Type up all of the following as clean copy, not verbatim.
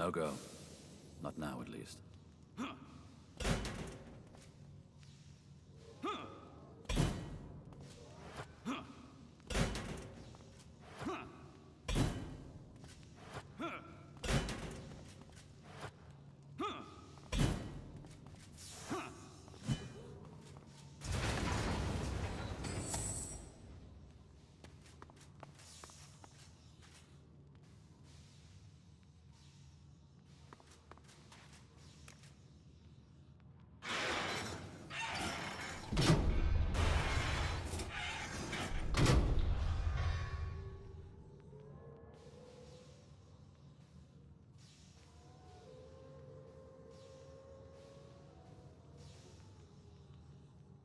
No go. Not now, at least.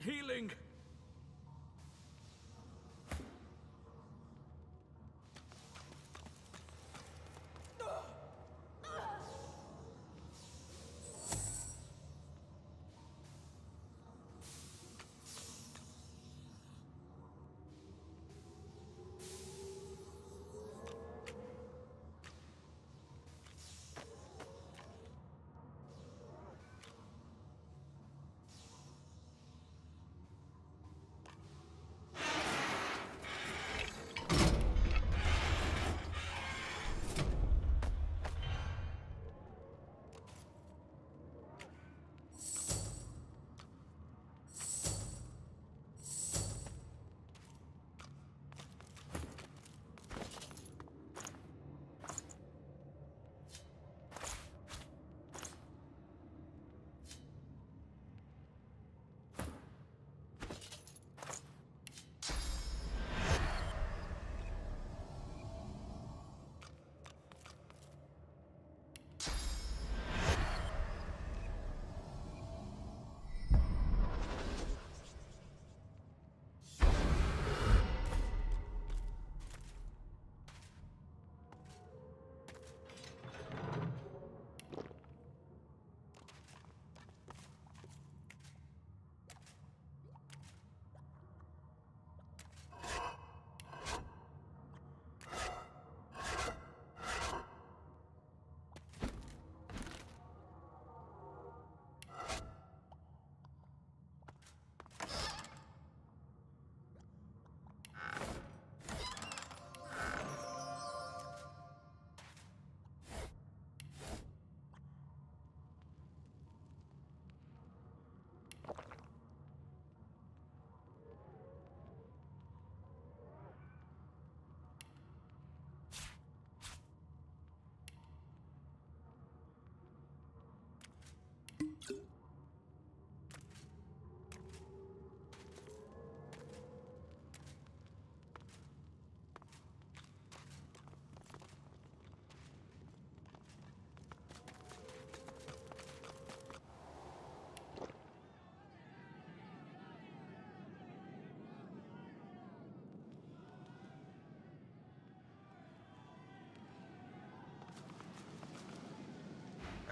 Healing!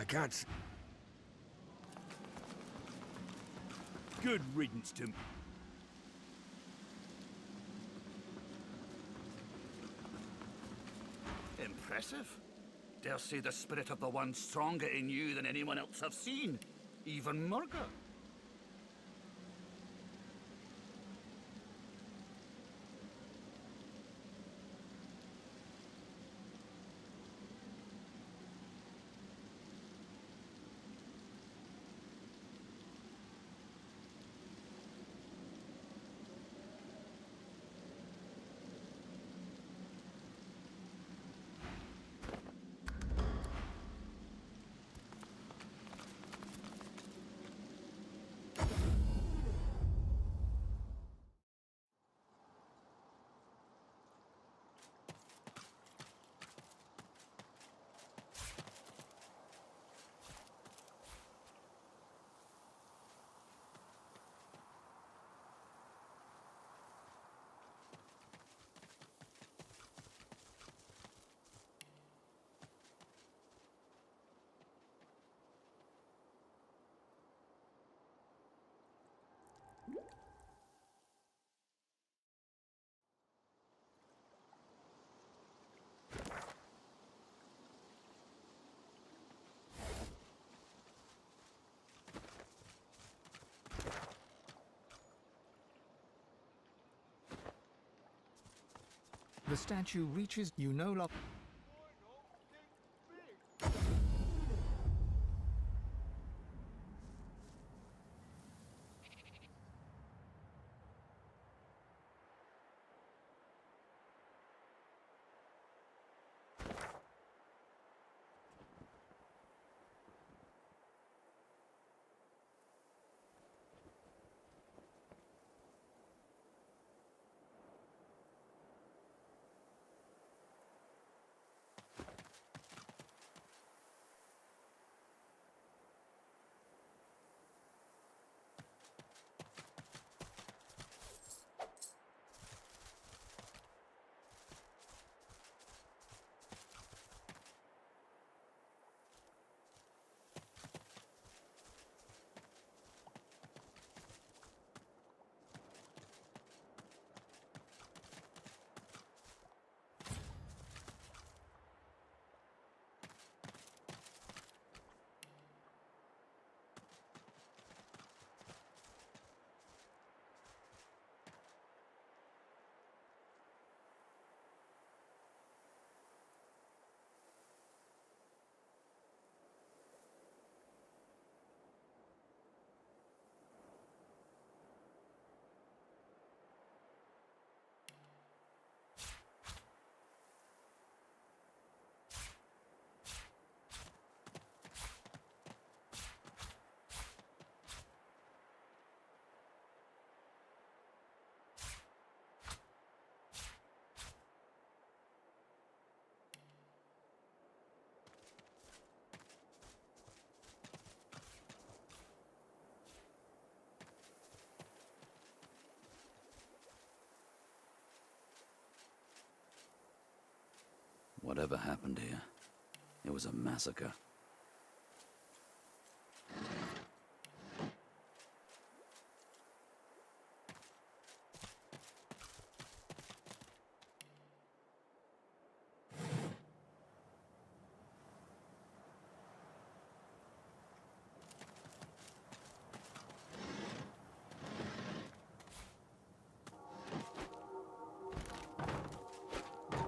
I can't. Good riddance to me. Impressive. Dare say the spirit of the one's stronger in you than anyone else I've seen. Even Murga. The statue reaches you no longer. Whatever happened here, it was a massacre.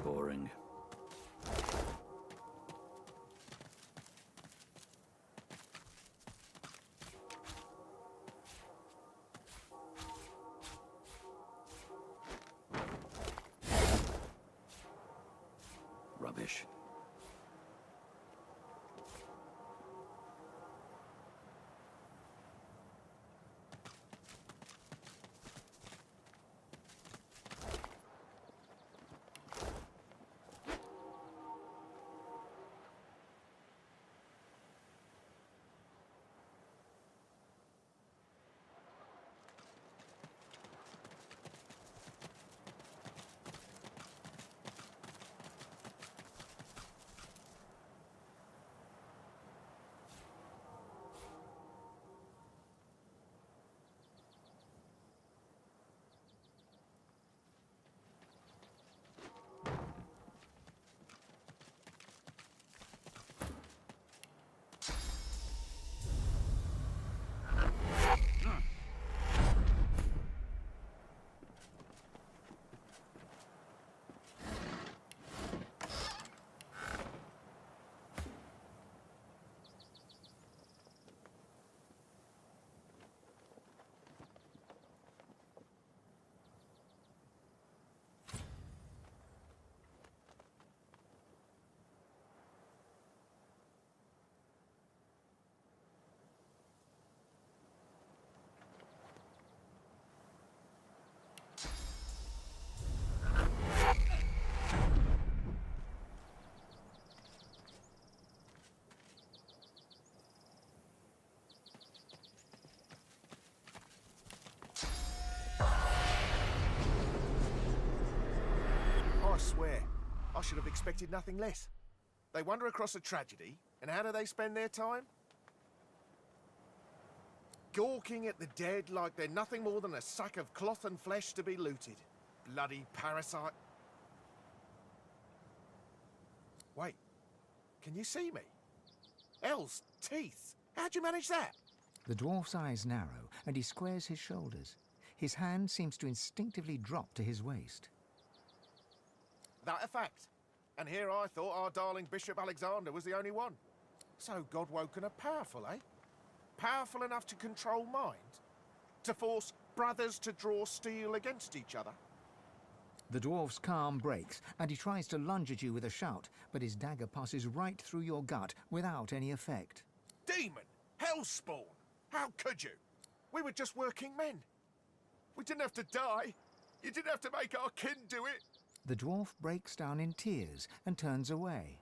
Boring. Rubbish. I swear, I should have expected nothing less. They wander across a tragedy, and how do they spend their time? Gawking at the dead like they're nothing more than a sack of cloth and flesh to be looted. Bloody parasite. Wait, can you see me? Hell's teeth! How'd you manage that? The dwarf's eyes narrow, and he squares his shoulders. His hand seems to instinctively drop to his waist. That a fact? And here I thought our darling Bishop Alexander was the only one. So God-woken are powerful, eh? Powerful enough to control mind? To force brothers to draw steel against each other? The dwarf's calm breaks, and he tries to lunge at you with a shout, but his dagger passes right through your gut without any effect. Demon! Hellspawn! How could you? We were just working men. We didn't have to die. You didn't have to make our kin do it. The dwarf breaks down in tears and turns away.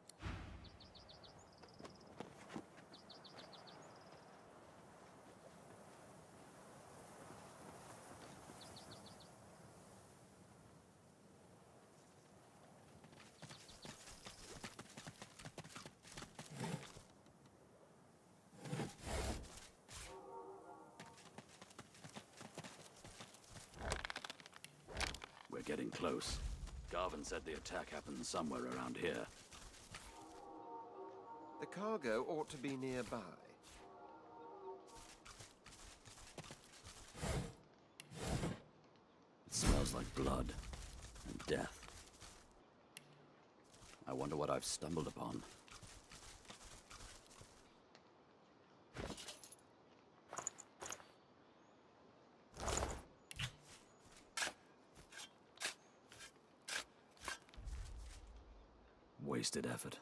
We're getting close. Garvin said the attack happened somewhere around here. The cargo ought to be nearby. It smells like blood and death. I wonder what I've stumbled upon. Wasted effort.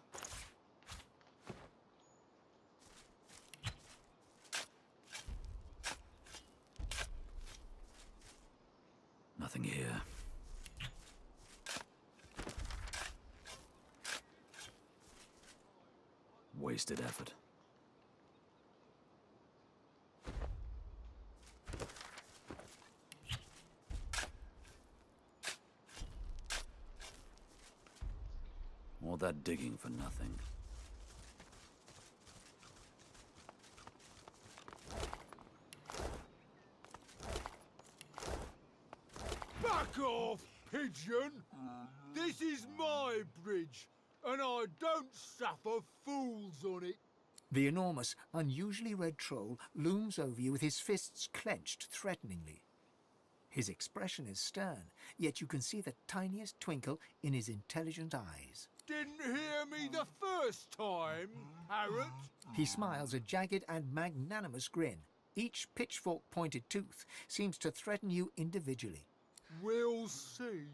Nothing here. Wasted effort. All that digging for nothing. Back off, pigeon! This is my bridge, and I don't suffer fools on it. The enormous, unusually red troll looms over you with his fists clenched threateningly. His expression is stern, yet you can see the tiniest twinkle in his intelligent eyes. Didn't hear me the first time, parrot? He smiles a jagged and magnanimous grin. Each pitchfork-pointed tooth seems to threaten you individually. We'll see.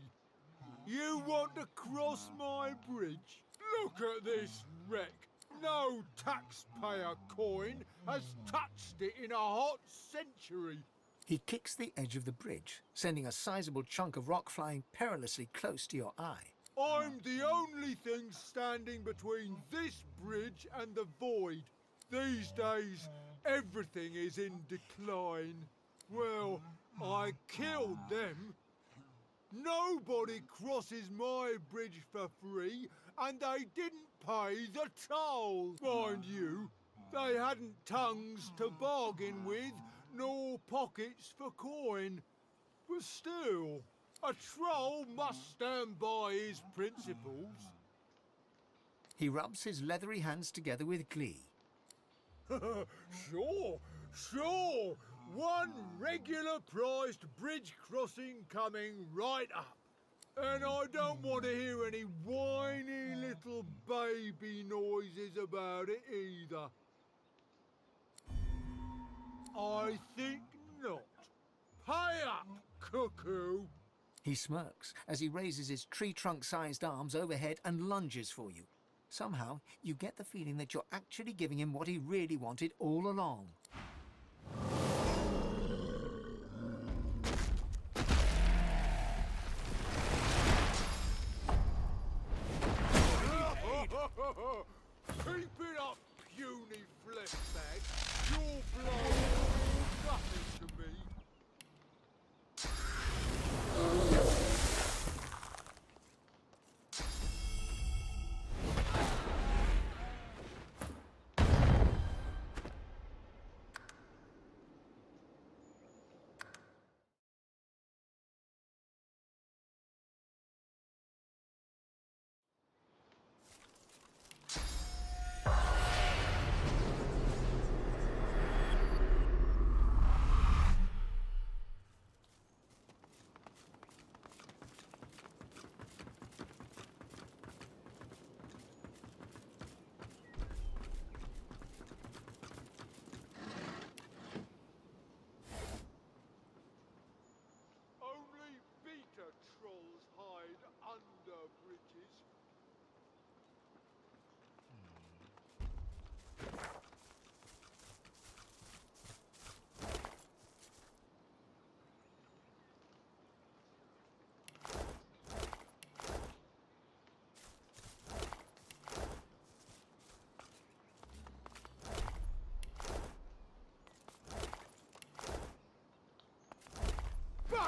You want to cross my bridge? Look at this wreck. No taxpayer coin has touched it in a hot century. He kicks the edge of the bridge, sending a sizable chunk of rock flying perilously close to your eye. I'm the only thing standing between this bridge and the void. These days, everything is in decline. Well, I killed them. Nobody crosses my bridge for free, and they didn't pay the toll. Mind you, they hadn't tongues to bargain with, nor pockets for coin. But still, a troll must stand by his principles. He rubs his leathery hands together with glee. Sure. One regular priced bridge crossing coming right up. And I don't want to hear any whiny little baby noises about it either. I think not. Pay up, cuckoo. He smirks as he raises his tree trunk-sized arms overhead and lunges for you. Somehow, you get the feeling that you're actually giving him what he really wanted all along. Keep it up, puny flesh bag. Your blood means nothing to me.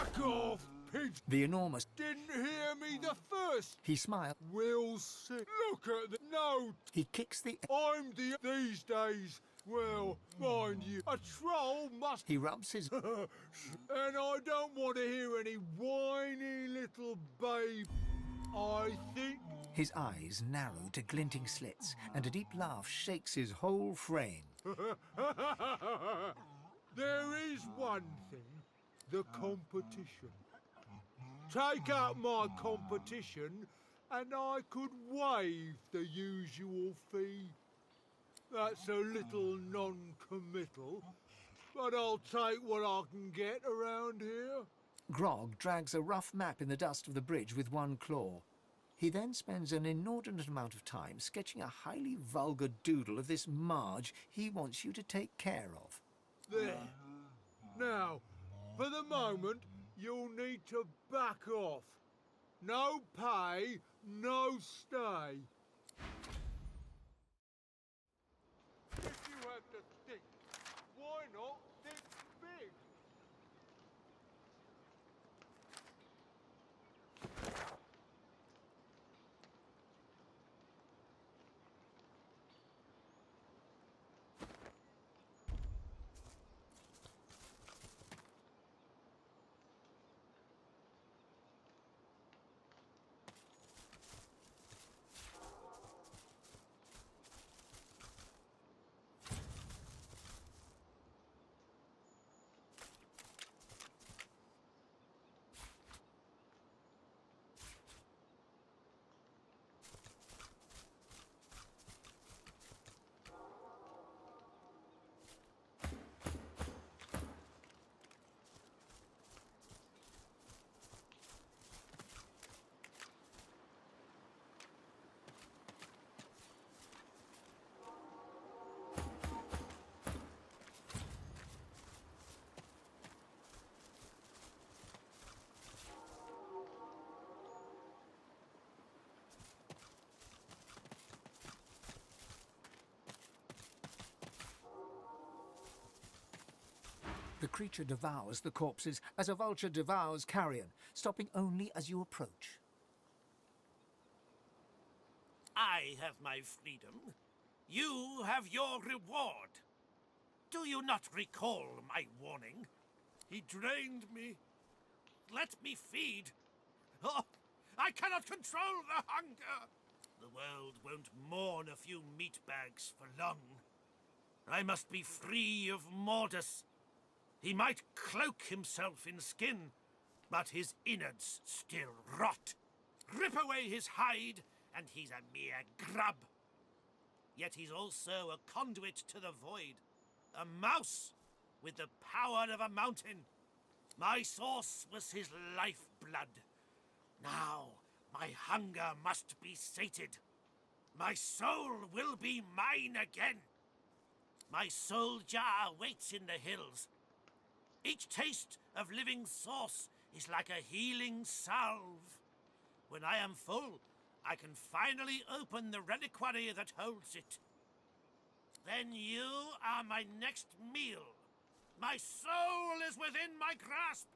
Back off, pigeon! The enormous... Didn't hear me the first. He smiled. We'll see. Look at the note. He kicks the... I'm these days. Well, mind you, a troll must... He rubs his... And I don't want to hear any whiny little babe. I think... His eyes narrow to glinting slits, and a deep laugh shakes his whole frame. There is one thing. The competition. Take out my competition, and I could waive the usual fee. That's a little non-committal, but I'll take what I can get around here. Grog drags a rough map in the dust of the bridge with one claw. He then spends an inordinate amount of time sketching a highly vulgar doodle of this Marge he wants you to take care of. There. Now, for the moment, you'll need to back off. No pay, no stay. If you have to think, why not think big? The creature devours the corpses as a vulture devours carrion, stopping only as you approach. I have my freedom. You have your reward. Do you not recall my warning? He drained me. Let me feed. Oh, I cannot control the hunger. The world won't mourn a few meat bags for long. I must be free of Mordus. He might cloak himself in skin, but his innards still rot. Rip away his hide, and he's a mere grub. Yet he's also a conduit to the void. A mouse with the power of a mountain. My source was his lifeblood. Now my hunger must be sated. My soul will be mine again. My soul jar waits in the hills. Each taste of living source is like a healing salve. When I am full, I can finally open the reliquary that holds it. Then you are my next meal. My soul is within my grasp.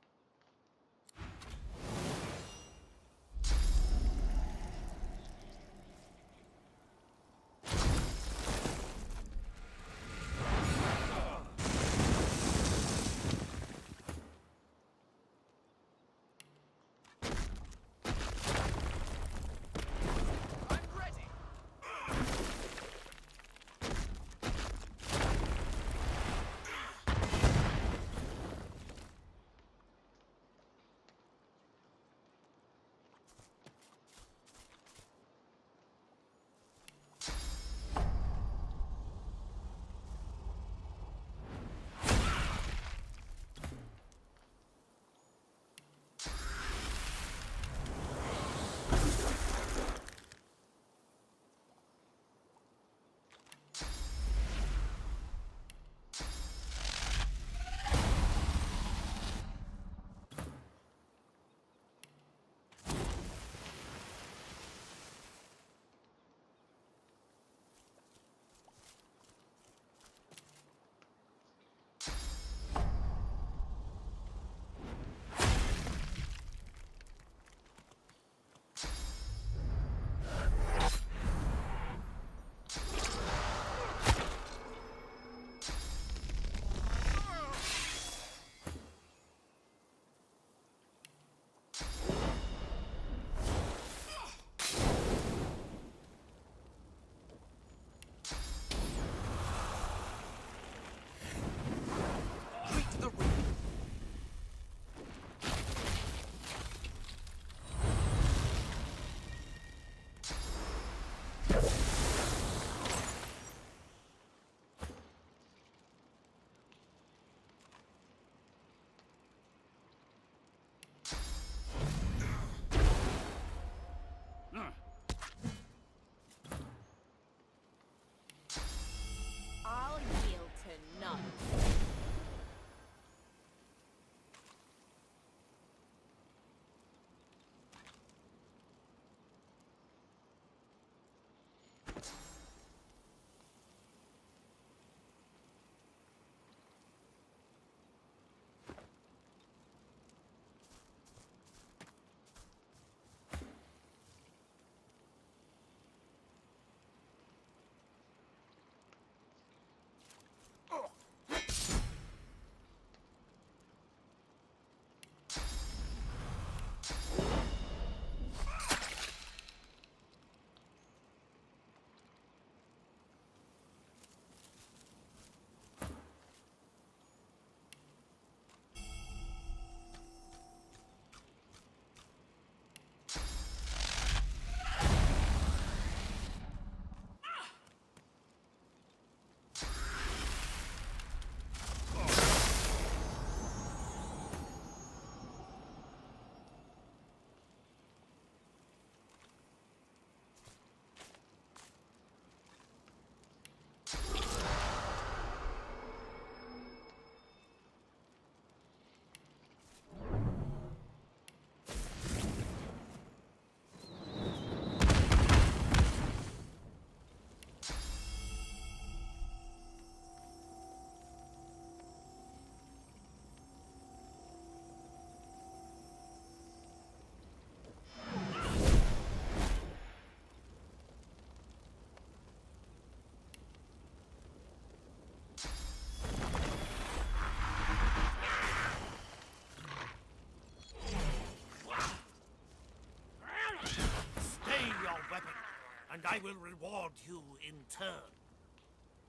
I will reward you in turn.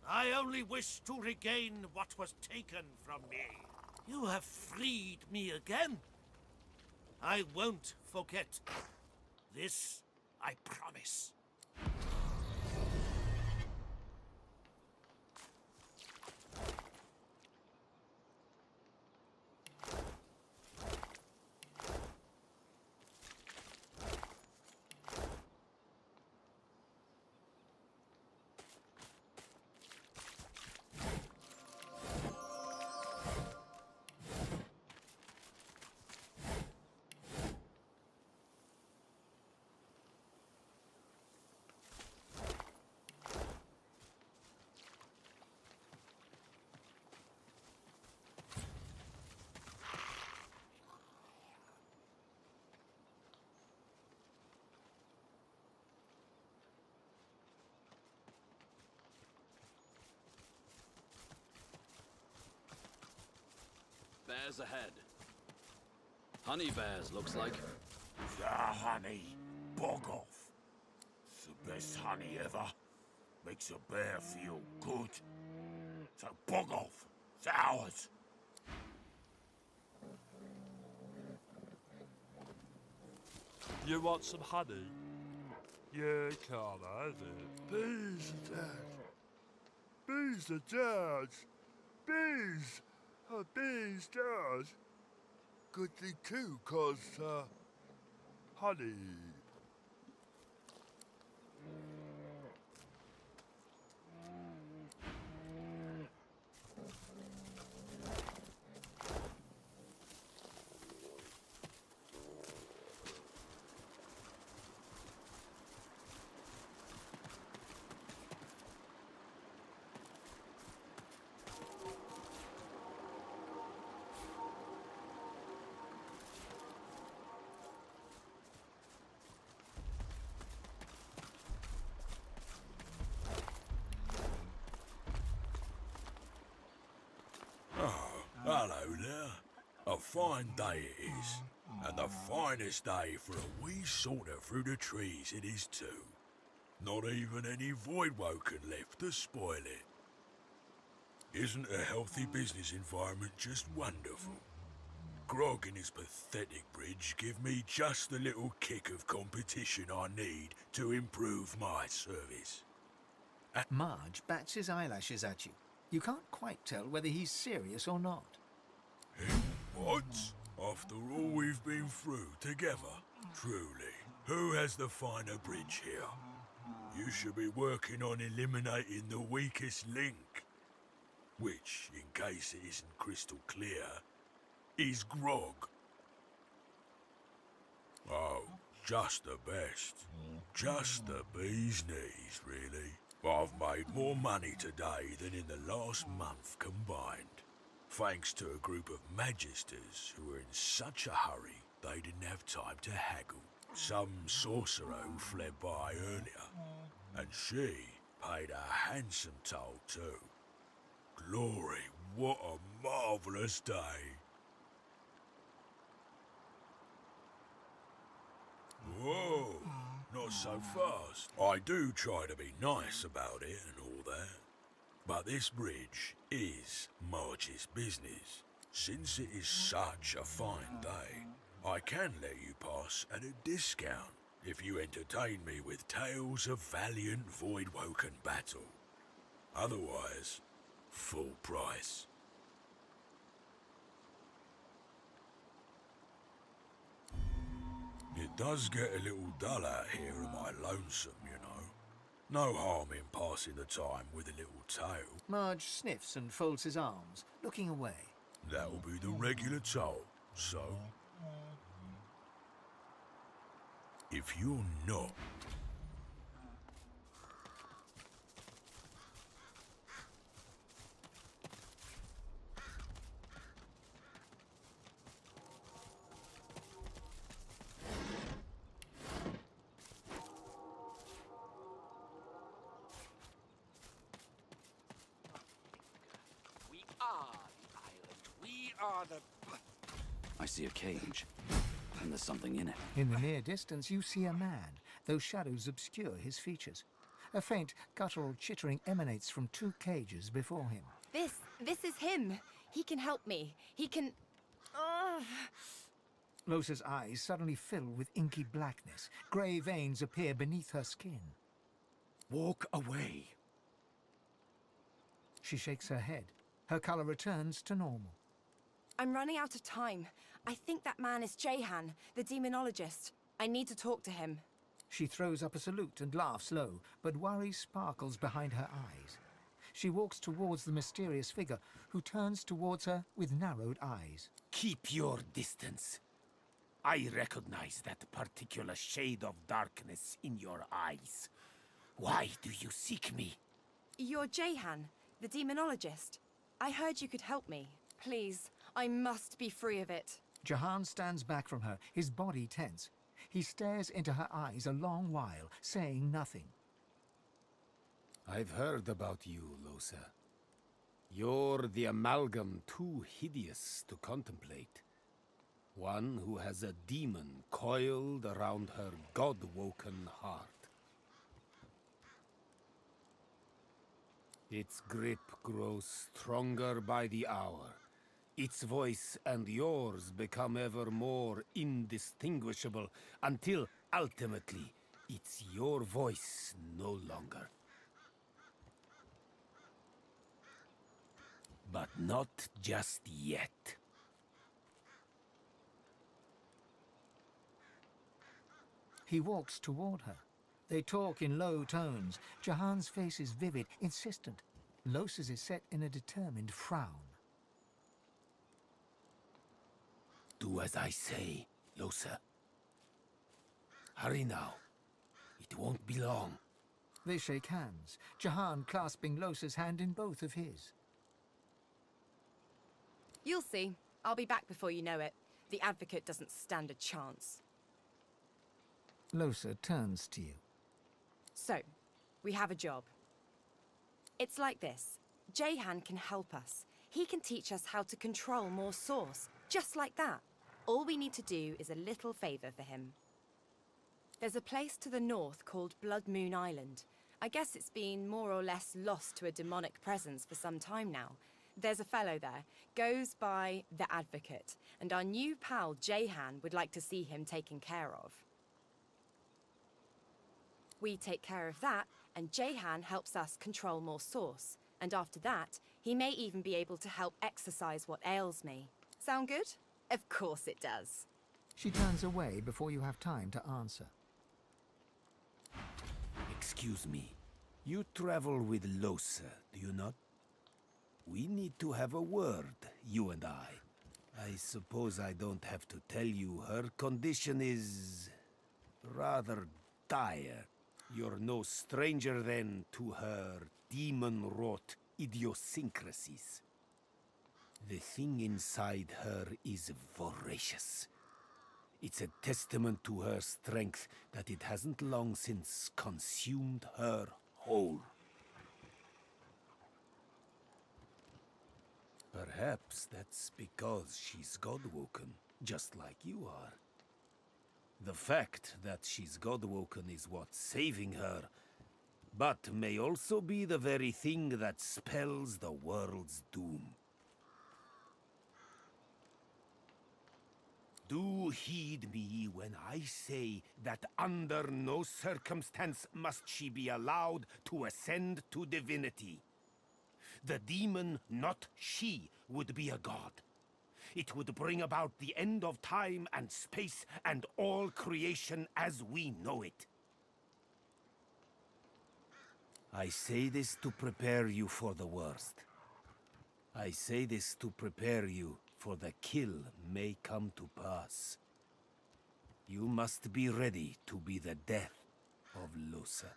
I only wish to regain what was taken from me. You have freed me again. I won't forget. This I promise. Bears ahead. Honey bears, looks like. The honey. Bog off. It's the best honey ever. Makes a bear feel good. So bog off. It's ours. You want some honey? You can't have it. Bees are dead. Bees are dead. Bees. Oh, bees dead. Good thing too, 'cause, honey. Hello there. A fine day it is, and the finest day for a wee saunter through the trees it is too. Not even any void-woken left to spoil it. Isn't a healthy business environment just wonderful? Grog and his pathetic bridge give me just the little kick of competition I need to improve my service. Marge bats his eyelashes at you. You can't quite tell whether he's serious or not. What? After all we've been through together? Truly, who has the finer bridge here? You should be working on eliminating the weakest link. Which, in case it isn't crystal clear, is Grog. Oh, just the best. Just the bee's knees, really. I've made more money today than in the last month combined, thanks to a group of magisters who were in such a hurry they didn't have time to haggle. Some sorcerer who fled by earlier, and she paid a handsome toll too. Glory, what a marvellous day. Whoa, not so fast. I do try to be nice about it and all that. But this bridge is Marge's business. Since it is such a fine day, I can let you pass at a discount if you entertain me with tales of valiant void-woken battle. Otherwise, full price. It does get a little dull out here in my lonesome, you know. No harm in passing the time with a little tale. Marge sniffs and folds his arms, looking away. That'll be the regular toll, so... If you're not... I see a cage, and there's something in it. In the near distance, you see a man, though shadows obscure his features. A faint, guttural chittering emanates from 2 cages before him. This is him. He can help me. He can... Losa's eyes suddenly fill with inky blackness. Grey veins appear beneath her skin. Walk away. She shakes her head. Her color returns to normal. I'm running out of time. I think that man is Jehan, the demonologist. I need to talk to him. She throws up a salute and laughs low, but worry sparkles behind her eyes. She walks towards the mysterious figure, who turns towards her with narrowed eyes. Keep your distance. I recognize that particular shade of darkness in your eyes. Why do you seek me? You're Jehan, the demonologist. I heard you could help me. Please, I must be free of it. Jahan stands back from her, his body tense. He stares into her eyes a long while, saying nothing. I've heard about you, Losa. You're the amalgam too hideous to contemplate. One who has a demon coiled around her god-woken heart. Its grip grows stronger by the hour. Its voice and yours become ever more indistinguishable until, ultimately, it's your voice no longer. But not just yet. He walks toward her. They talk in low tones. Jahan's face is vivid, insistent. Losa's is set in a determined frown. Do as I say, Losa. Hurry now. It won't be long. They shake hands, Jahan clasping Losa's hand in both of his. You'll see. I'll be back before you know it. The Advocate doesn't stand a chance. Losa turns to you. So, we have a job. It's like this. Jehan can help us. He can teach us how to control more source. Just like that. All we need to do is a little favor for him. There's a place to the north called Blood Moon Island. I guess it's been more or less lost to a demonic presence for some time now. There's a fellow there, goes by the Advocate, and our new pal Jehan would like to see him taken care of. We take care of that, and Jehan helps us control more source. And after that, he may even be able to help exorcise what ails me. Sound good? Of course it does. She turns away before you have time to answer. Excuse me. You travel with Losa, do you not? We need to have a word, you and I. I suppose I don't have to tell you her condition is... rather dire. You're no stranger then to her demon-wrought idiosyncrasies. The thing inside her is voracious. It's a testament to her strength that it hasn't long since consumed her whole. Perhaps that's because she's God-woken, just like you are. The fact that she's God-woken is what's saving her, but may also be the very thing that spells the world's doom. Do heed me when I say that under no circumstance must she be allowed to ascend to divinity. The demon, not she, would be a god. It would bring about the end of time and space and all creation as we know it. I say this to prepare you for the worst. I say this to prepare you for the kill may come to pass. You must be ready to be the death of Losa.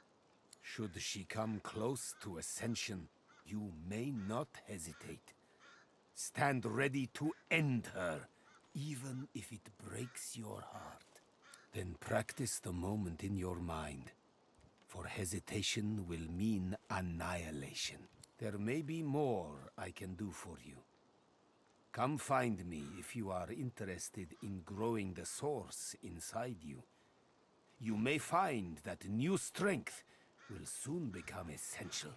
Should she come close to ascension, you may not hesitate. Stand ready to end her, even if it breaks your heart. Then practice the moment in your mind, for hesitation will mean annihilation. There may be more I can do for you. Come find me if you are interested in growing the source inside you. You may find that new strength will soon become essential.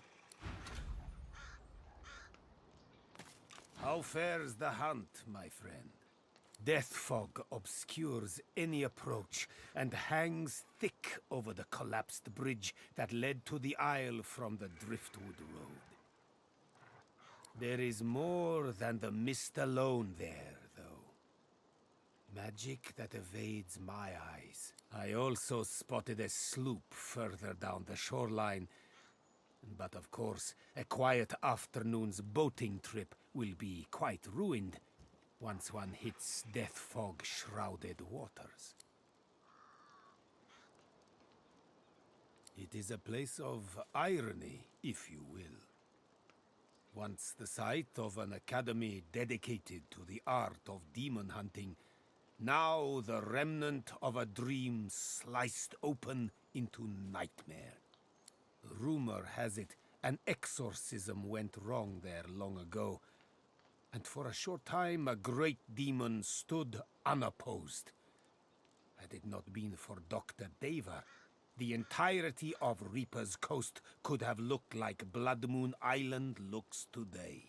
How fares the hunt, my friend? Death fog obscures any approach and hangs thick over the collapsed bridge that led to the isle from the Driftwood Road. There is more than the mist alone there, though. Magic that evades my eyes. I also spotted a sloop further down the shoreline. But of course, a quiet afternoon's boating trip will be quite ruined once one hits death fog-shrouded waters. It is a place of irony, if you will. Once the site of an academy dedicated to the art of demon hunting, now the remnant of a dream sliced open into nightmare. Rumor has it an exorcism went wrong there long ago, and for a short time a great demon stood unopposed. Had it not been for Dr. Deva, the entirety of Reaper's Coast could have looked like Blood Moon Island looks today.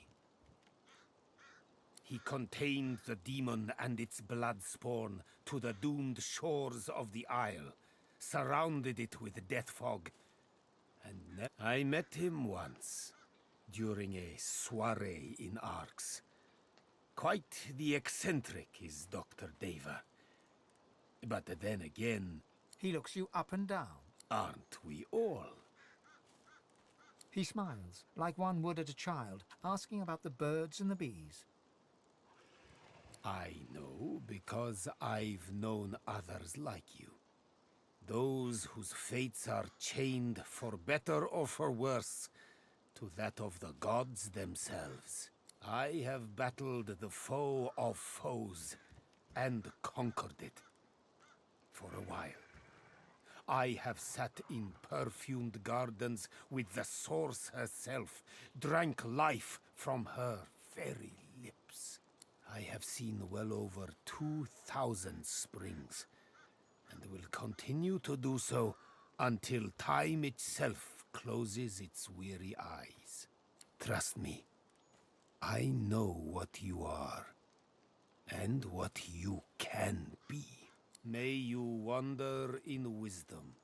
He contained the demon and its blood spawn to the doomed shores of the isle, surrounded it with death fog, and I met him once, during a soiree in Arx. Quite the eccentric is Dr. Deva. But then again... He looks you up and down. Aren't we all? He smiles, like one would at a child, asking about the birds and the bees. I know because I've known others like you. Those whose fates are chained, for better or for worse, to that of the gods themselves. I have battled the foe of foes, and conquered it. For a while. I have sat in perfumed gardens with the source herself, drank life from her very lips. I have seen well over 2,000 springs, and will continue to do so until time itself closes its weary eyes. Trust me, I know what you are, and what you can be. May you wander in wisdom.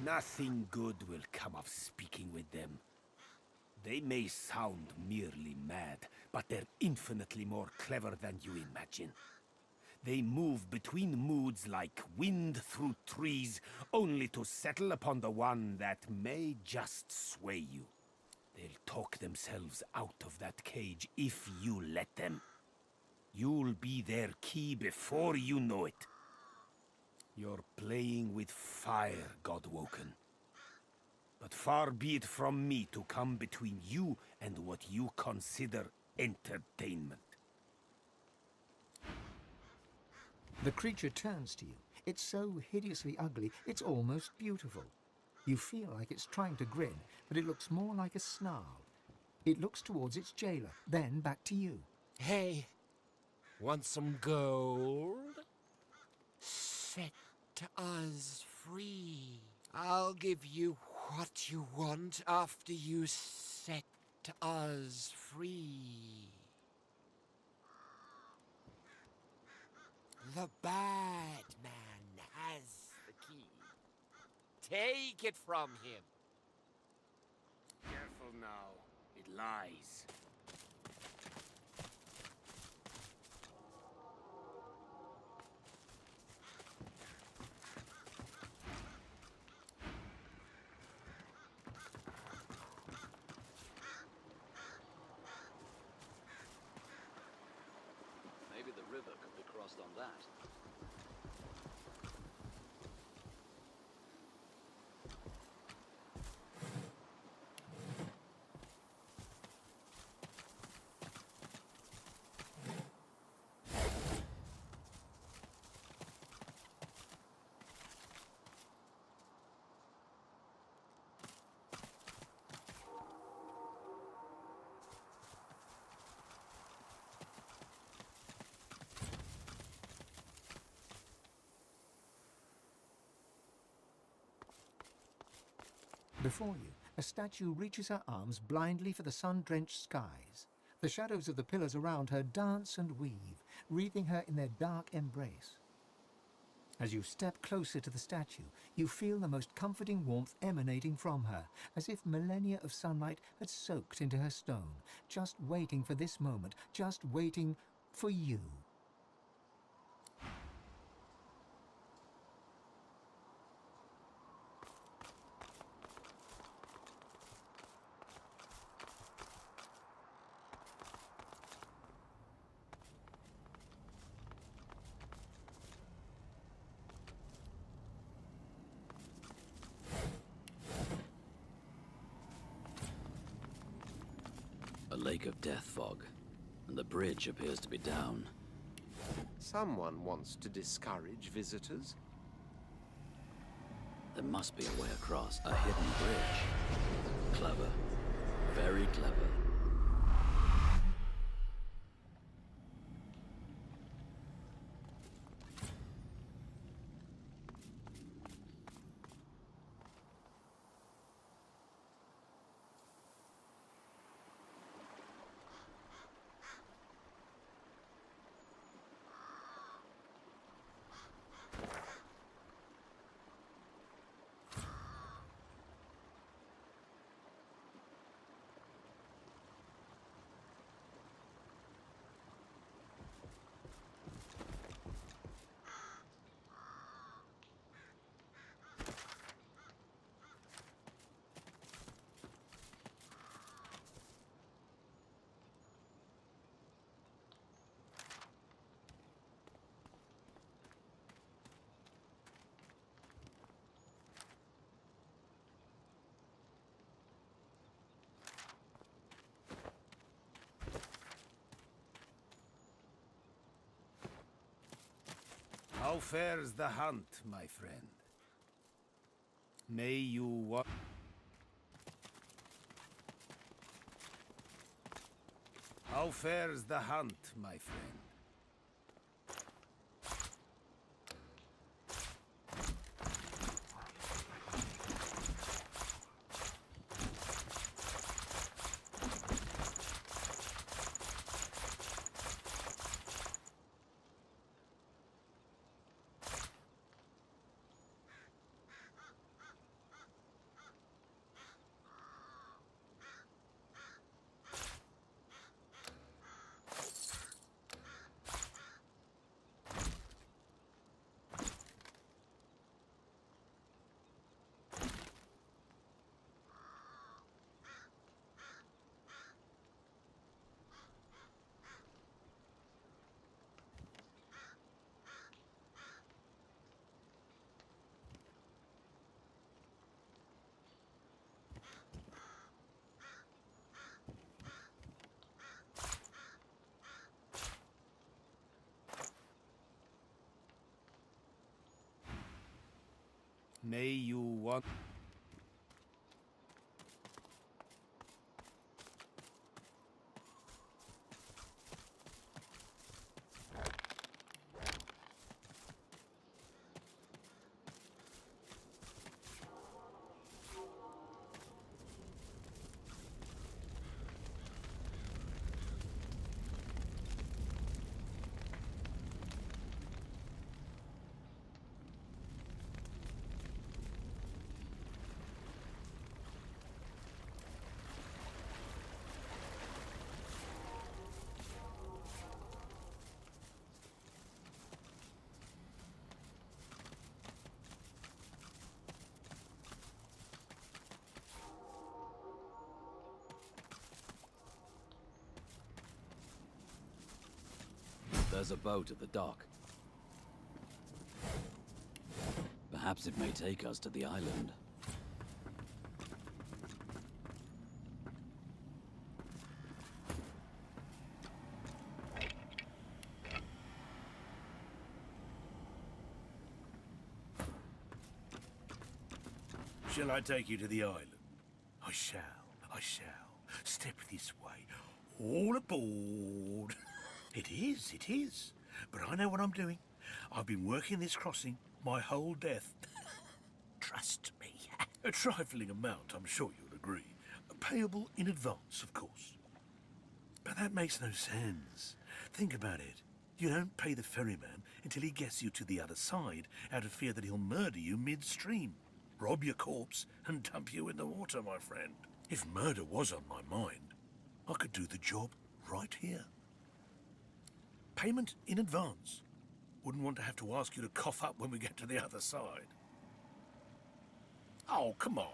Nothing good will come of speaking with them. They may sound merely mad, but they're infinitely more clever than you imagine. They move between moods like wind through trees, only to settle upon the one that may just sway you. They'll talk themselves out of that cage if you let them. You'll be their key before you know it. You're playing with fire, Godwoken. But far be it from me to come between you and what you consider entertainment. The creature turns to you. It's so hideously ugly, it's almost beautiful. You feel like it's trying to grin, but it looks more like a snarl. It looks towards its jailer, then back to you. Hey, want some gold? Set us free. I'll give you what you want after you set us free. The bad man has the key. Take it from him. Careful now. It lies. Maybe the river could be crossed on that. Before you, a statue reaches her arms blindly for the sun-drenched skies. The shadows of the pillars around her dance and weave, wreathing her in their dark embrace. As you step closer to the statue, you feel the most comforting warmth emanating from her, as if millennia of sunlight had soaked into her stone, just waiting for this moment, just waiting for you. A lake of death fog, and the bridge appears to be down. Someone wants to discourage visitors. There must be a way across, a hidden bridge. Clever. Very clever. How fares the hunt, my friend? May you what? How fares the hunt, my friend? May you want... There's a boat at the dock. Perhaps it may take us to the island. Shall I take you to the island? I shall. Step this way. All aboard. It is. But I know what I'm doing. I've been working this crossing my whole death. Trust me. A trifling amount, I'm sure you'll agree. Payable in advance, of course. But that makes no sense. Think about it. You don't pay the ferryman until he gets you to the other side, out of fear that he'll murder you midstream. Rob your corpse and dump you in the water, my friend. If murder was on my mind, I could do the job right here. Payment in advance. Wouldn't want to have to ask you to cough up when we get to the other side. Oh, come on.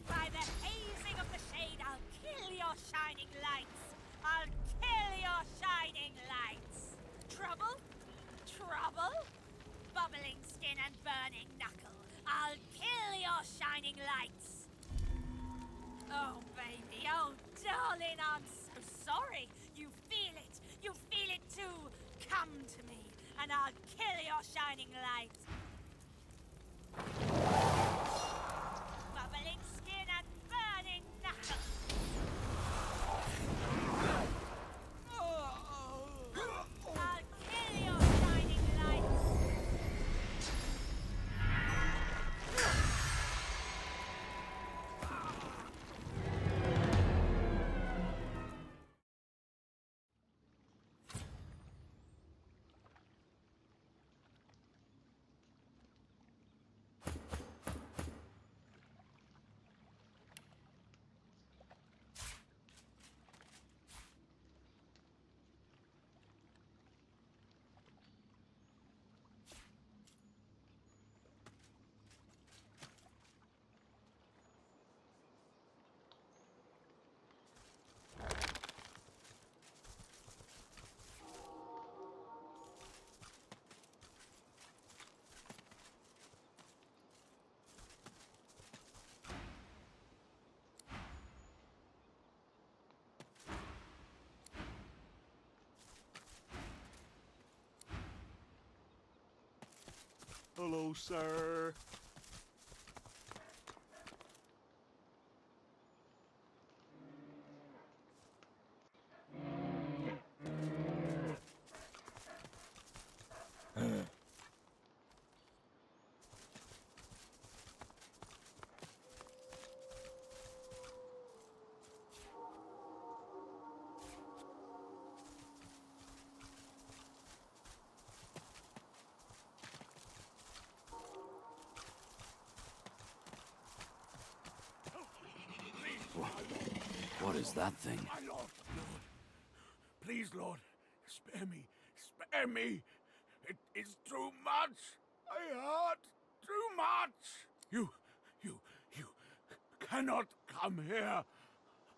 By the hazing of the shade, I'll kill your shining lights! I'll kill your shining lights! Trouble? Trouble? Bubbling skin and burning knuckle. I'll kill your shining lights! Oh, baby, oh, darling, I'm so sorry. You feel it. You feel it too. Come to me, and I'll kill your shining lights. Bubbling skin and burning knuckle. I'll kill your shining lights. Hello, sir. was that thing? My lord, Lord. Please, Lord, spare me. Spare me. It is too much. I hurt too much. You cannot come here.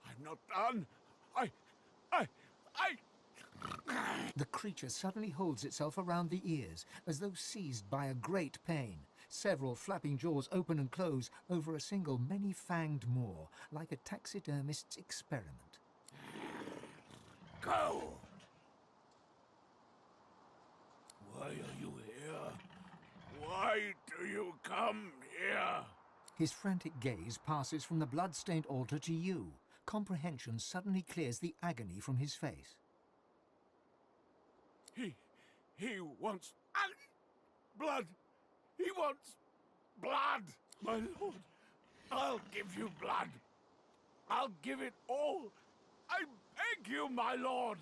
I'm not done. I... The creature suddenly holds itself around the ears, as though seized by a great pain. Several flapping jaws open and close over a single many-fanged maw, like a taxidermist's experiment. Go! Why are you here? Why do you come here? His frantic gaze passes from the blood-stained altar to you. Comprehension suddenly clears the agony from his face. He wants blood. He wants blood, my lord. I'll give you blood. I'll give it all. I beg you, my lord.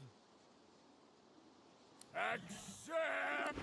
Accept.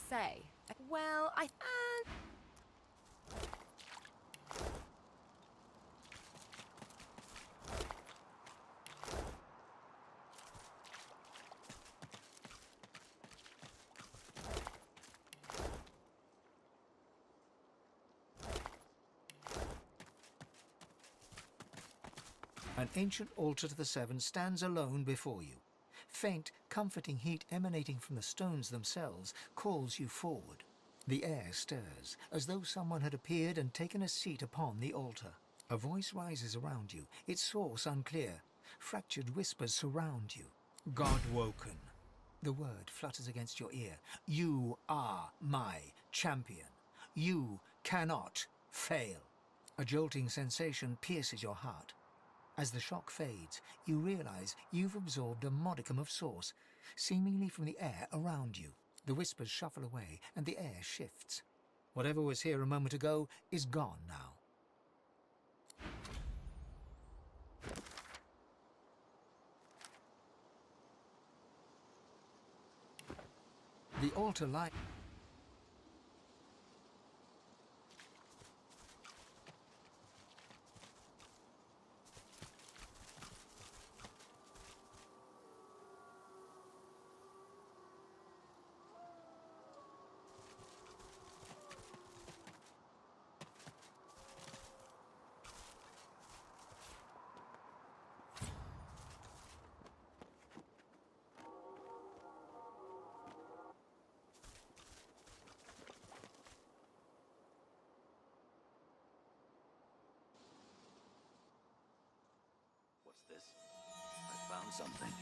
say? Well, An ancient altar to the Seven stands alone before you. Faint, comforting heat emanating from the stones themselves calls you forward. The air stirs, as though someone had appeared and taken a seat upon the altar. A voice rises around you, its source unclear. Fractured whispers surround you. God woken. The word flutters against your ear. You are my champion. You cannot fail. A jolting sensation pierces your heart. As the shock fades, you realize you've absorbed a modicum of source, seemingly from the air around you. The whispers shuffle away, and the air shifts. Whatever was here a moment ago is gone now. The altar light... What's this? I found something.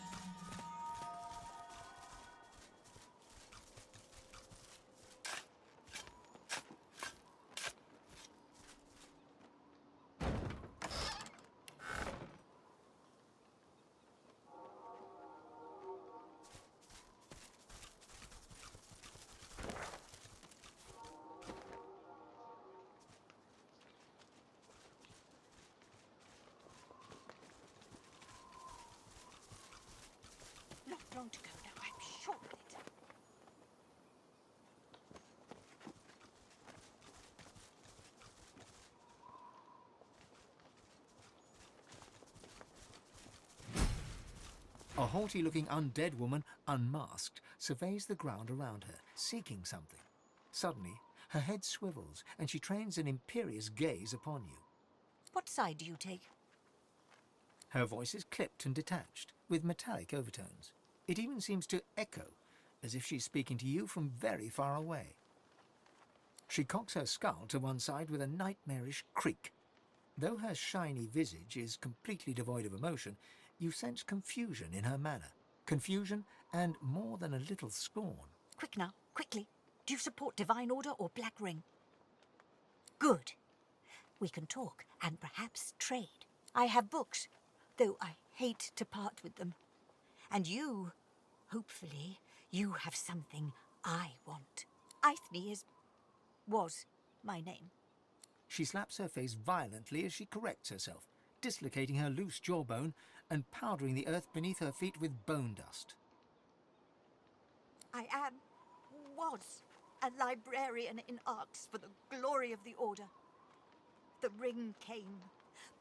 Not long to go now, I'm sure of it. A haughty-looking undead woman, unmasked, surveys the ground around her, seeking something. Suddenly, her head swivels, and she trains an imperious gaze upon you. What side do you take? Her voice is clipped and detached, with metallic overtones. It even seems to echo, as if she's speaking to you from very far away. She cocks her skull to one side with a nightmarish creak. Though her shiny visage is completely devoid of emotion, you sense confusion in her manner. Confusion and more than a little scorn. Quick now, quickly. Do you support Divine Order or Black Ring? Good. We can talk and perhaps trade. I have books, though I hate to part with them. And you, hopefully, you have something I want. Eithne was my name. She slaps her face violently as she corrects herself, dislocating her loose jawbone and powdering the earth beneath her feet with bone dust. I was a librarian in arts for the glory of the Order. The Ring came,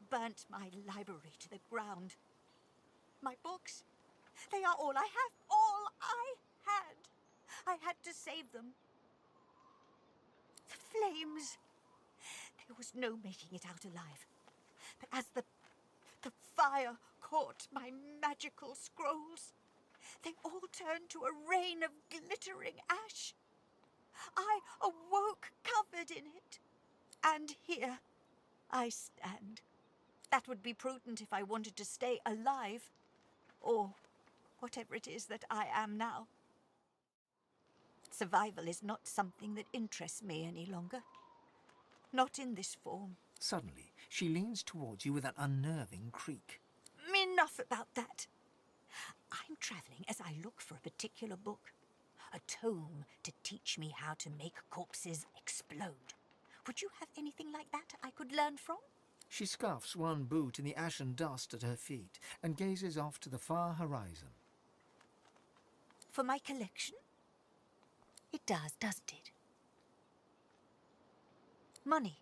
burnt my library to the ground. My books, they are all I have, all I had. I had to save them. The flames, there was no making it out alive. But as the fire caught my magical scrolls, they all turned to a rain of glittering ash. I awoke covered in it. And here I stand. That would be prudent if I wanted to stay alive. Or whatever it is that I am now. Survival is not something that interests me any longer. Not in this form. Suddenly, she leans towards you with an unnerving creak. Enough about that. I'm traveling as I look for a particular book. A tome to teach me how to make corpses explode. Would you have anything like that I could learn from? She scuffs one boot in the ashen dust at her feet and gazes off to the far horizon. For my collection? It does, doesn't it? Money.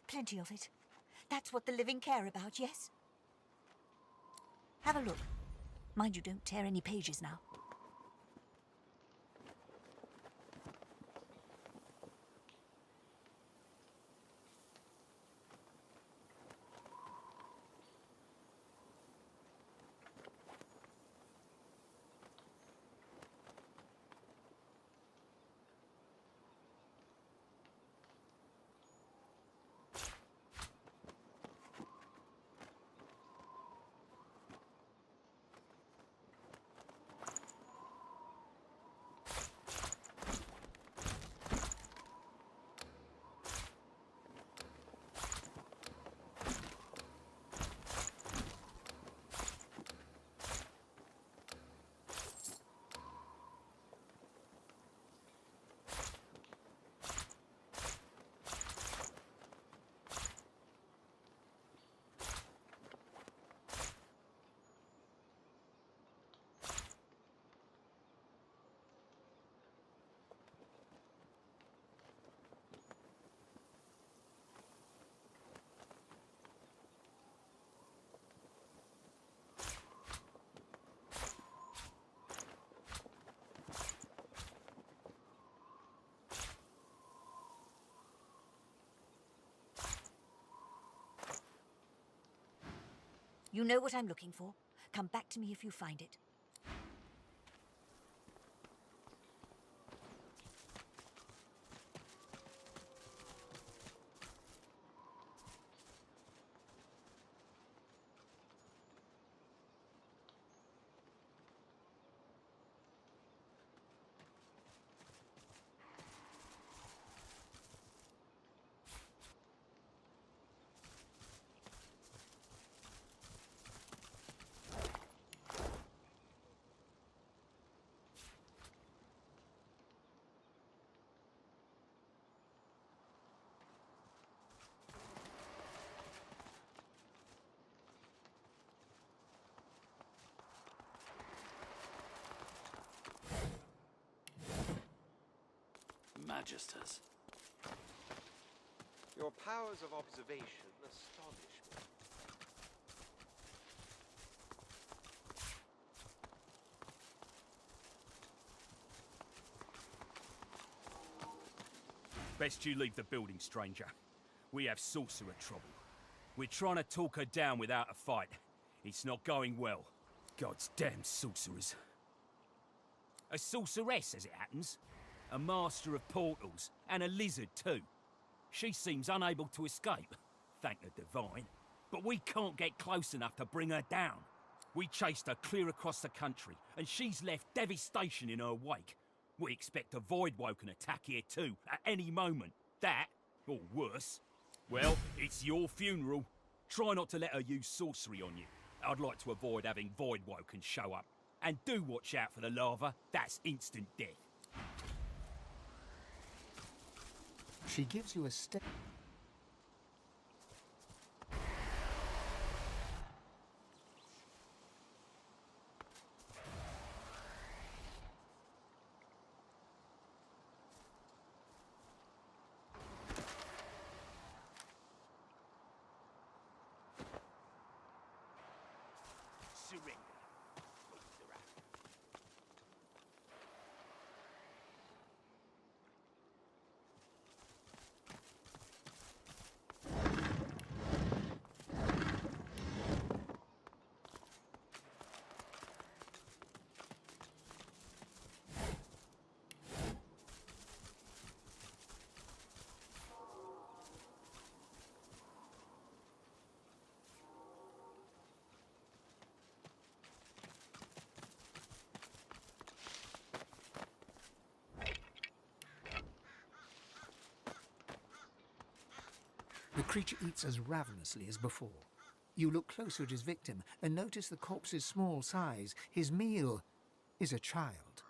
Plenty of it. That's what the living care about, yes? Have a look. Mind you don't tear any pages now. You know what I'm looking for. Come back to me if you find it. Magisters. Your powers of observation astonish me. Best you leave the building, stranger. We have sorcerer trouble. We're trying to talk her down without a fight. It's not going well. God's damn sorcerers. A sorceress, as it happens. A master of portals, and a lizard too. She seems unable to escape, thank the divine. But we can't get close enough to bring her down. We chased her clear across the country, and she's left devastation in her wake. We expect a Voidwoken attack here too, at any moment. That, or worse. Well, it's your funeral. Try not to let her use sorcery on you. I'd like to avoid having Voidwoken show up. And do watch out for the lava, that's instant death. She gives you a step. Surrender. The creature eats as ravenously as before. You look closer at his victim and notice the corpse's small size. His meal is a child.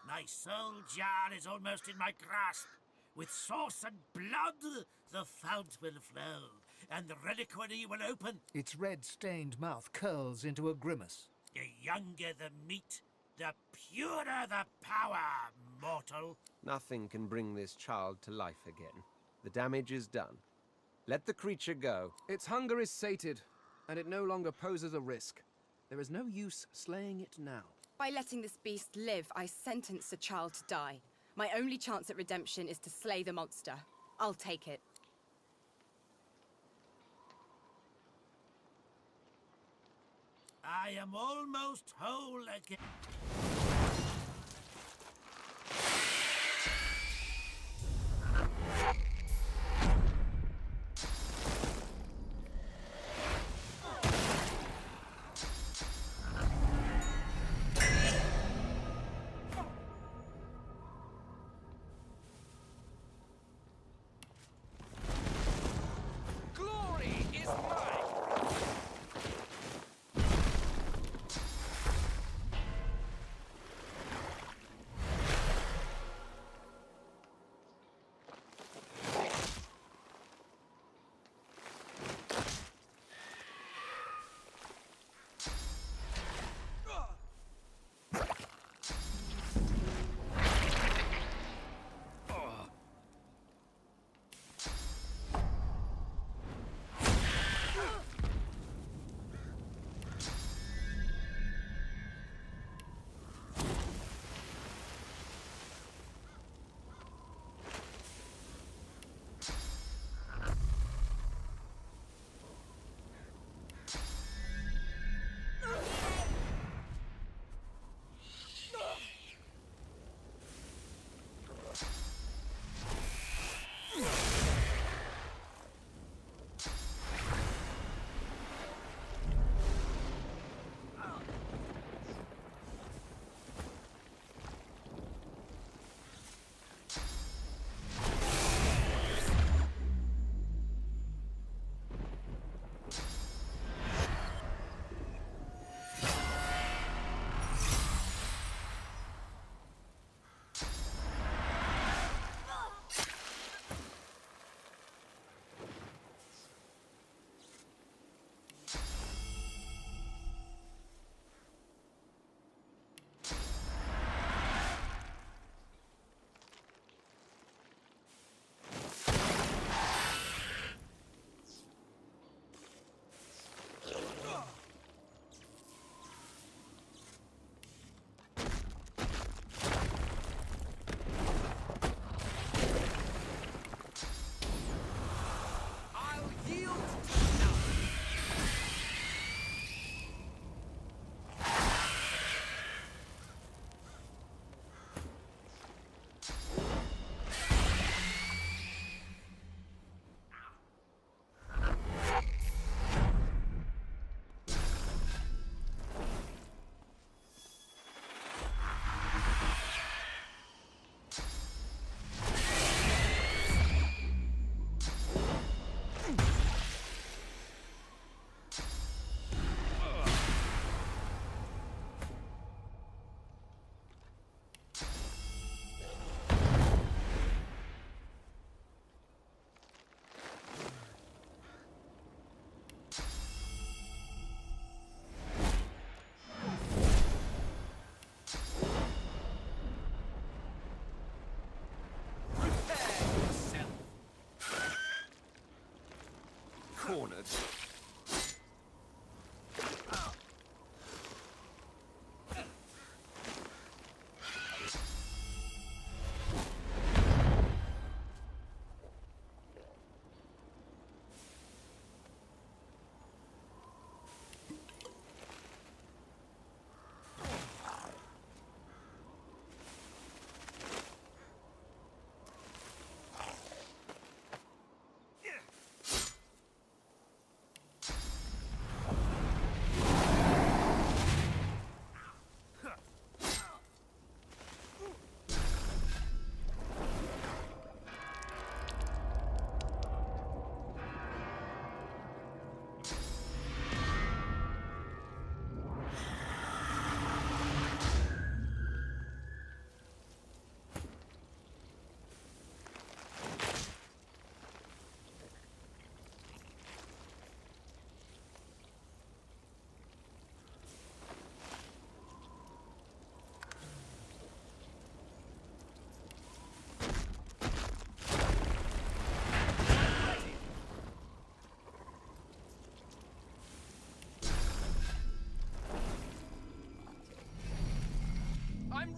My soul jar is almost in my grasp. With sauce and blood, the fount will flow, and the reliquary will open. Its red-stained mouth curls into a grimace. The younger the meat, The purer the power, mortal. Nothing can bring this child to life again. The damage is done. Let the creature go. Its hunger is sated, and it no longer poses a risk. There is no use slaying it now. By letting this beast live, I sentence the child to die. My only chance at redemption is to slay the monster. I'll take it. I am almost whole again. Glory is mine!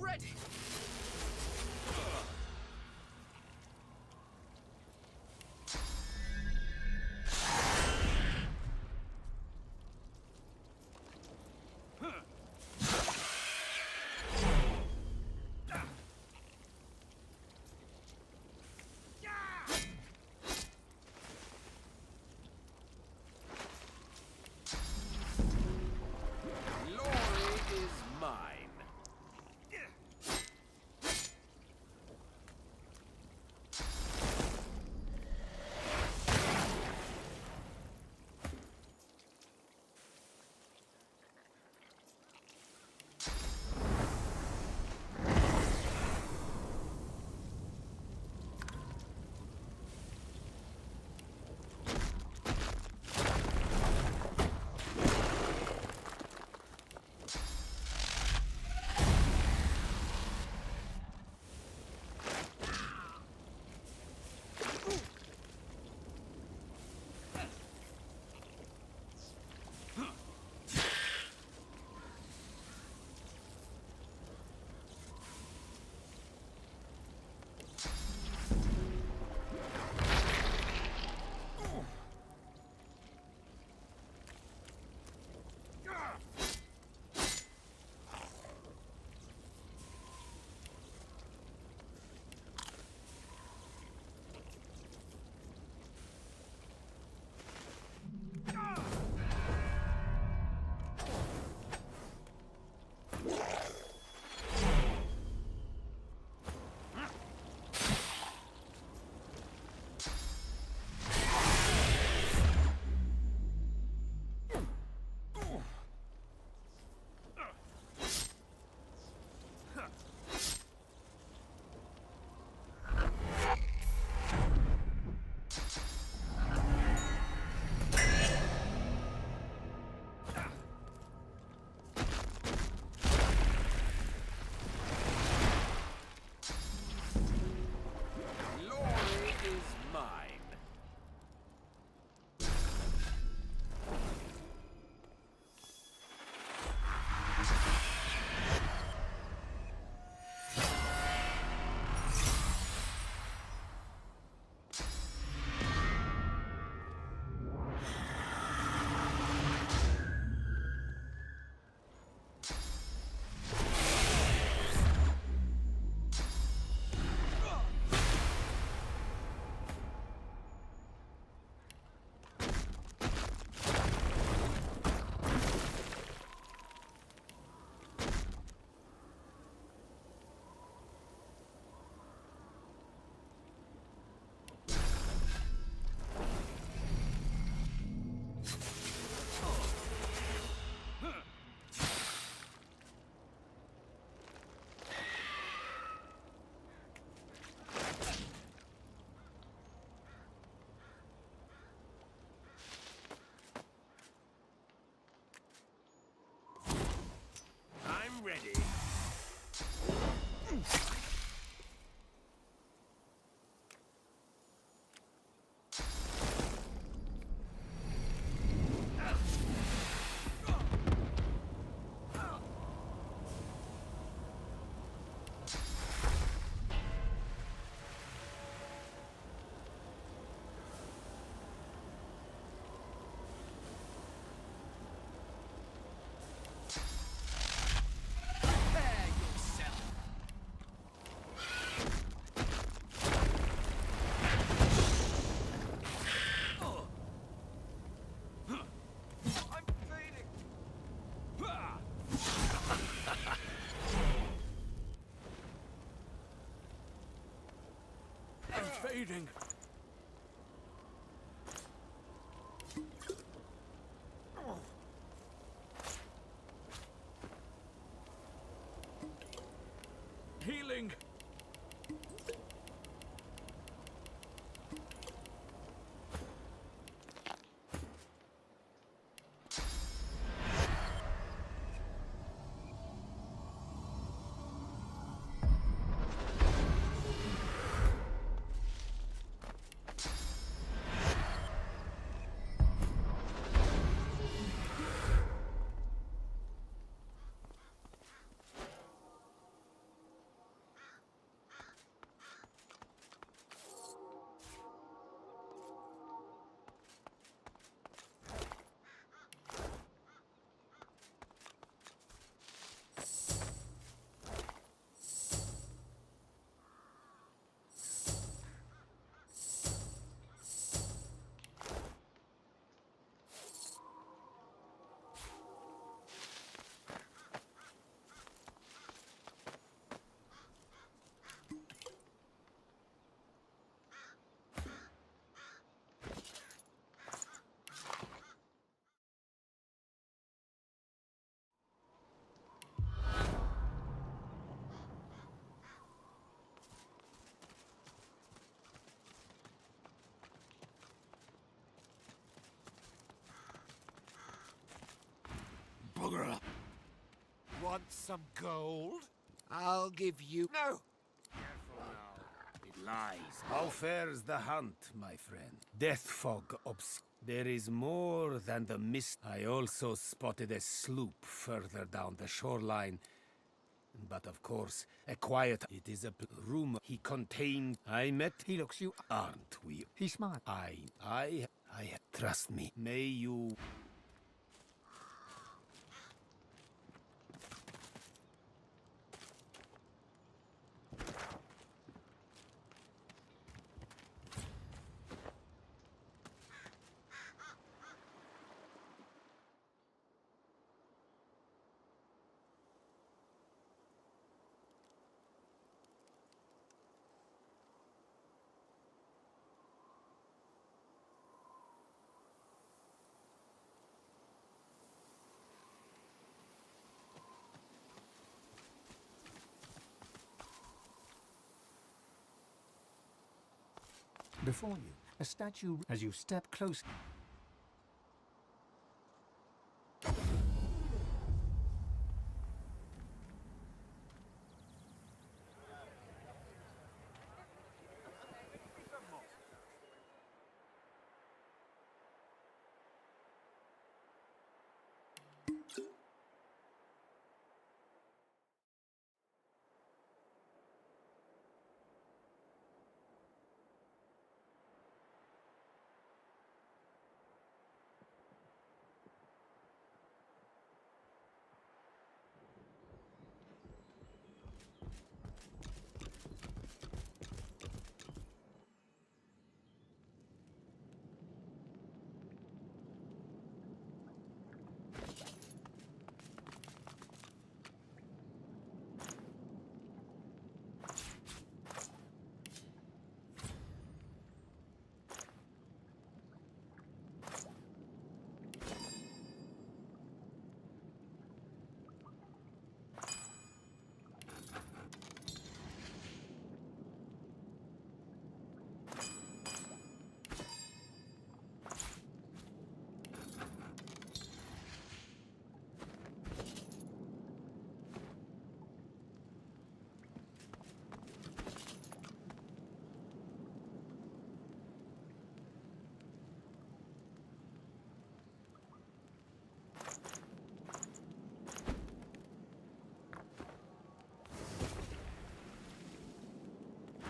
ready! Glory is mine. Bugger up. Want some gold? I'll give you... No! It lies. How fares the hunt, my friend? Death fog There is more than the mist. I also spotted a sloop further down the shoreline. But of course, a quiet... It is a room he contained. I met... He looks you... Aren't we? He smiled. Trust me. May you... Before you, a statue. As you step close...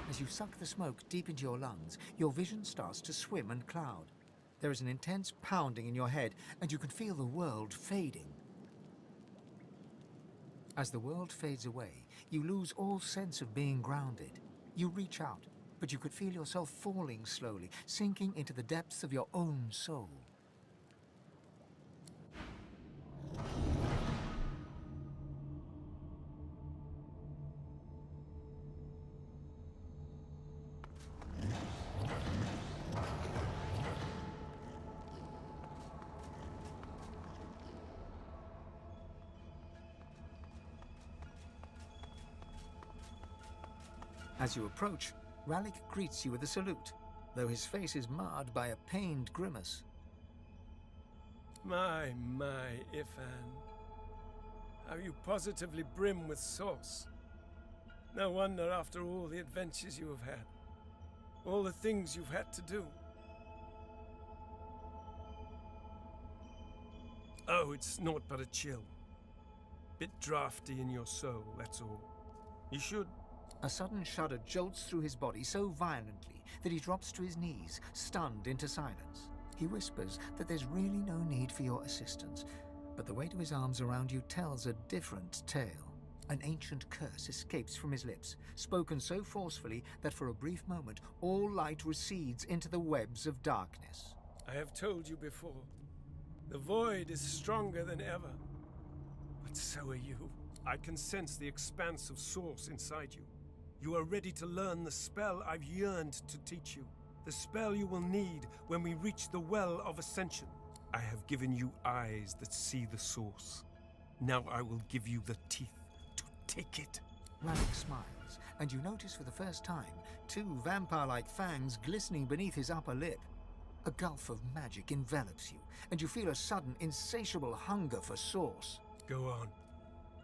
As you suck the smoke deep into your lungs, your vision starts to swim and cloud. There is an intense pounding in your head, and you can feel the world fading. As the world fades away, you lose all sense of being grounded. You reach out, but you could feel yourself falling slowly, sinking into the depths of your own soul. As you approach, Ralik greets you with a salute, though his face is marred by a pained grimace. My, Ifan. How you positively brim with sauce. No wonder after all the adventures you have had. All the things you've had to do. Oh, it's naught but a chill. Bit drafty in your soul, that's all. You should... A sudden shudder jolts through his body so violently that he drops to his knees, stunned into silence. He whispers that there's really no need for your assistance, but the weight of his arms around you tells a different tale. An ancient curse escapes from his lips, spoken so forcefully that for a brief moment all light recedes into the webs of darkness. I have told you before, the void is stronger than ever. But so are you. I can sense the expanse of source inside you. You are ready to learn the spell I've yearned to teach you. The spell you will need when we reach the Well of Ascension. I have given you eyes that see the source. Now I will give you the teeth to take it. Ralik smiles, and you notice for the first time two vampire-like fangs glistening beneath his upper lip. A gulf of magic envelops you, and you feel a sudden, insatiable hunger for source. Go on.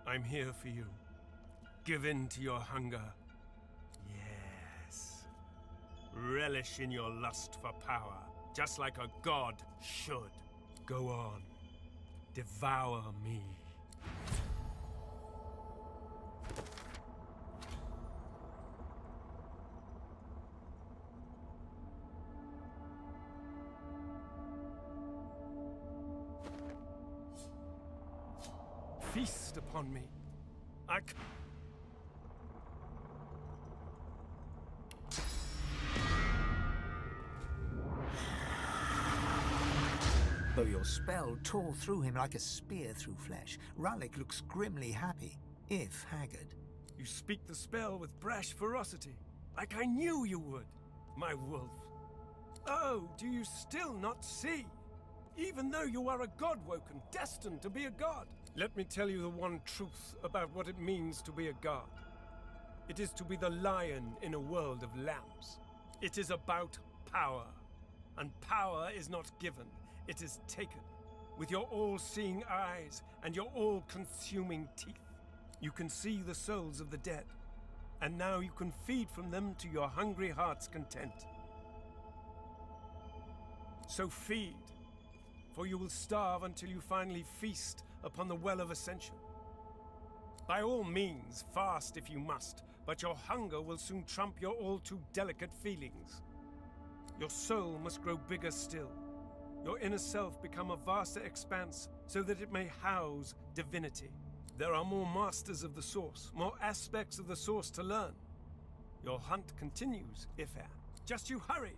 I'm here for you. Give in to your hunger. Yes. Relish in your lust for power, just like a god should. Go on. Devour me. Feast upon me. Though your spell tore through him like a spear through flesh, Rallick looks grimly happy, if haggard. You speak the spell with brash ferocity, like I knew you would, my wolf. Oh, do you still not see? Even though you are a god-woken, destined to be a god. Let me tell you the one truth about what it means to be a god. It is to be the lion in a world of lambs. It is about power. And power is not given, it is taken. With your all-seeing eyes and your all-consuming teeth. You can see the souls of the dead. And now you can feed from them to your hungry heart's content. So feed. For you will starve until you finally feast upon the Well of Ascension. By all means, fast if you must, but your hunger will soon trump your all-too-delicate feelings. Your soul must grow bigger still, your inner self become a vaster expanse so that it may house divinity. There are more masters of the Source, more aspects of the Source to learn. Your hunt continues, Ifair. Just you hurry!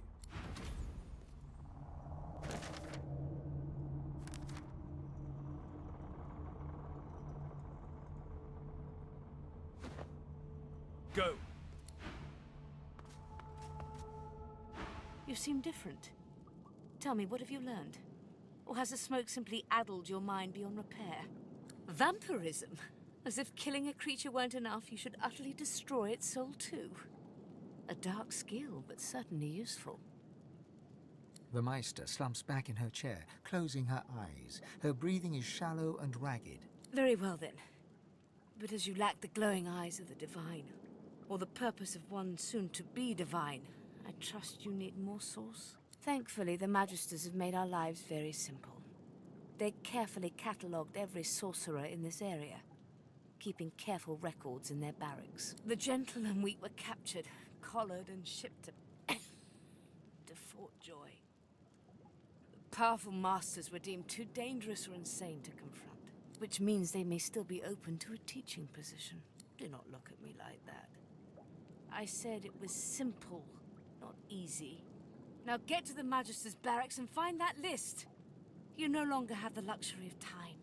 Go. You seem different. Tell me, what have you learned? Or has the smoke simply addled your mind beyond repair? Vampirism? As if killing a creature weren't enough, you should utterly destroy its soul too. A dark skill, but certainly useful. The Meister slumps back in her chair, closing her eyes. Her breathing is shallow and ragged. Very well then. But as you lack the glowing eyes of the divine, or the purpose of one soon to be divine, I trust you need more source. Thankfully, the Magisters have made our lives very simple. They carefully catalogued every sorcerer in this area, keeping careful records in their barracks. The gentle and weak were captured, collared, and shipped to Fort Joy. The powerful masters were deemed too dangerous or insane to confront, which means they may still be open to a teaching position. Do not look at me like that. I said it was simple, not easy. Now get to the Magister's barracks and find that list. You no longer have the luxury of time.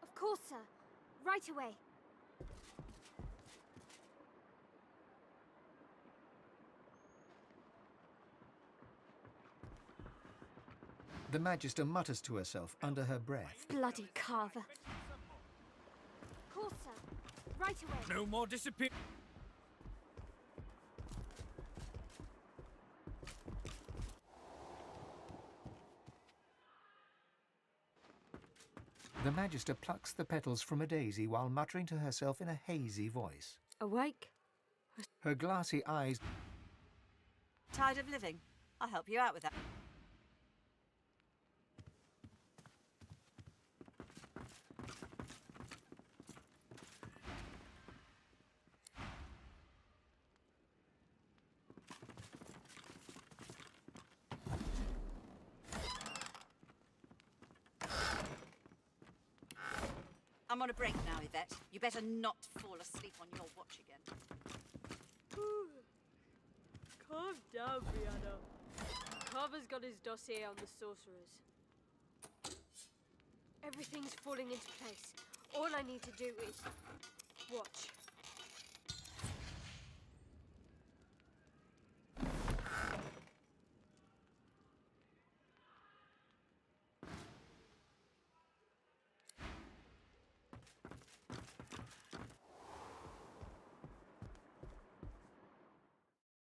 Of course, sir. Right away. The Magister mutters to herself under her breath. Bloody Carver. Of course, sir. Right away. No more disappear. The Magister plucks the petals from a daisy while muttering to herself in a hazy voice. Awake? Her glassy eyes... Tired of living? I'll help you out with that. I'm on a break now, Yvette. You better not fall asleep on your watch again. Calm down, Brianna. Carver's got his dossier on the sorcerers. Everything's falling into place. All I need to do is watch.